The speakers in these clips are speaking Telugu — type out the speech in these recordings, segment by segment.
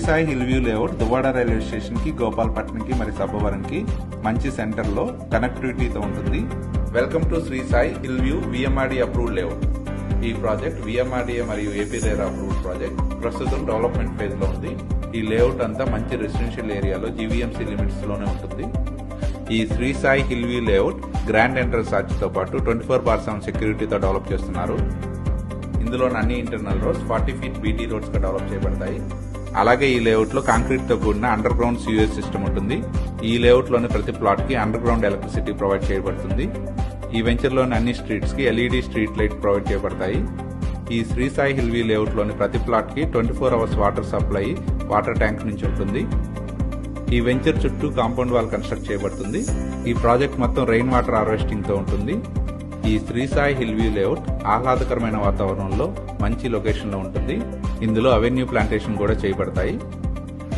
Sai hill view layout Duvvada railway station కి గోపాలపట్నం కి మరియు సబ్బవరం కి మంచి సెంటర్ లో కనెక్టివిటీతో ఉంటుంది. Welcome to Shri Sai hill View VMRD approved layout. ఈ ప్రాజెక్ట్ విఎంఆర్డీఏ మరియు ఏపీ రేరా అప్రూవ్డ్ ప్రాజెక్ట్. ప్రస్తుతం డెవలప్మెంట్ ఫేజ్ లో ఉంది. ఈ లేఅవుట్ అంతా మంచి రెసిడెన్షియల్ ఏరియాలో జీవీఎంసీ లిమిట్స్ లోనే ఉంటుంది. ఈ Shri Sai hill view layout grand entrance arch తో పాటు 24/7 సెక్యూరిటీతో డెవలప్ చేస్తున్నారు. ఇందులోని అన్ని internal roads 40 feet BT roads గా డెవలప్ చేయబడతాయి. అలాగే ఈ లేఅవుట్ లో కాంక్రీట్ తో కూడిన అండర్ గ్రౌండ్ సివేజ్ సిస్టమ్ ఉంటుంది. ఈ లేఅవుట్ లోని ప్రతి ప్లాట్ కి అండర్ గ్రౌండ్ ఎలక్ట్రిసిటీ ప్రొవైడ్ చేయబడుతుంది. ఈ వెంచర్ లోని అన్ని స్ట్రీట్స్ కి ఎల్ఈడి స్ట్రీట్ లైట్ ప్రొవైడ్ చేయబడతాయి. ఈ Shri Sai hill view layout లోని ప్రతి ప్లాట్ కి 24 hours water supply water tank నుంచి ఉంటుంది. ఈ వెంచర్ చుట్టూ కాంపౌండ్ వాల్ కన్స్ట్రక్ట్ చేయబడుతుంది. ఈ ప్రాజెక్ట్ మొత్తం రెయిన్ వాటర్ హార్వెస్టింగ్ తో ఉంటుంది. ఈ Shri Sai hill view layout ఆహ్లాదకరమైన వాతావరణంలో మంచి లొకేషన్ లో ఉంటుంది. ఇందులో అవెన్యూ ప్లాంటేషన్ కూడా చేయబడతాయి.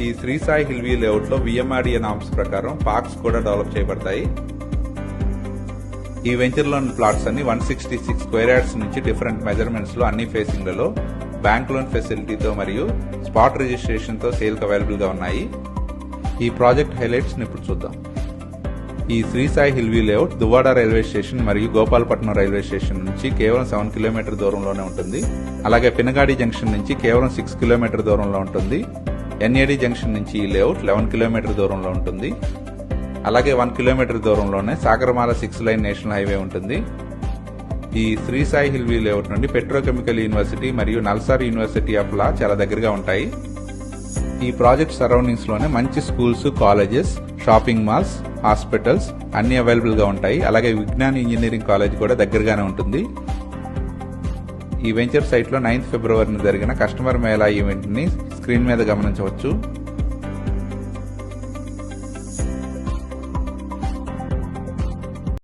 ఈ Shri Sai hill view layout లో విఎంఆర్డీఏ నామ్స్ ప్రకారం పార్క్స్ కూడా డెవలప్ చేయబడతాయి. ఈ వెంచర్ లోని ప్లాట్స్ అన్ని 166 స్క్వేర్ యార్డ్స్ నుంచి డిఫరెంట్ మెజర్మెంట్స్ లో అన్ని ఫేసింగ్ లలో బ్యాంక్ లోన్ ఫెసిలిటీతో మరియు స్పాట్ రిజిస్ట్రేషన్ తో సేల్ కు అవైలబుల్ గా ఉన్నాయి. ఈ ప్రాజెక్ట్ హైలైట్స్ ఇప్పుడు చూద్దాం. ఈ Shri Sai hill view layout Duvvada railway station మరియు గోపాలపట్నం రైల్వే స్టేషన్ నుంచి కేవలం 7 కిలోమీటర్ దూరంలోనే ఉంటుంది. అలాగే పినగాడి జంక్షన్ నుంచి కేవలం 6 కిలోమీటర్ దూరంలో ఉంటుంది. ఎన్ఏడి జంక్షన్ నుంచి ఈ లేఅవుట్ 11 కిలోమీటర్ దూరంలో ఉంటుంది. అలాగే 1 కిలోమీటర్ దూరంలోనే సాగరమాల 6 లైన్ నేషనల్ హైవే ఉంటుంది. ఈ Shri Sai hill view layout నుండి పెట్రోకెమికల్ యూనివర్సిటీ మరియు నల్సార్ యూనివర్సిటీ ఆఫ్ లా చాలా దగ్గరగా ఉంటాయి. ఈ ప్రాజెక్ట్ సరౌండింగ్స్ లోనే మంచి schools, colleges, shopping malls, hospitals అన్ని అవైలబుల్ గా ఉంటాయి. అలాగే విజ్ఞాన్ ఇంజనీరింగ్ కాలేజ్ కూడా దగ్గరగానే ఉంటుంది. ఈ వెంచర్ సైట్ లో 9th ఫిబ్రవరిని జరిగిన కస్టమర్ మేళా ఈవెంట్ ని స్క్రీన్ మీద గమనించవచ్చు.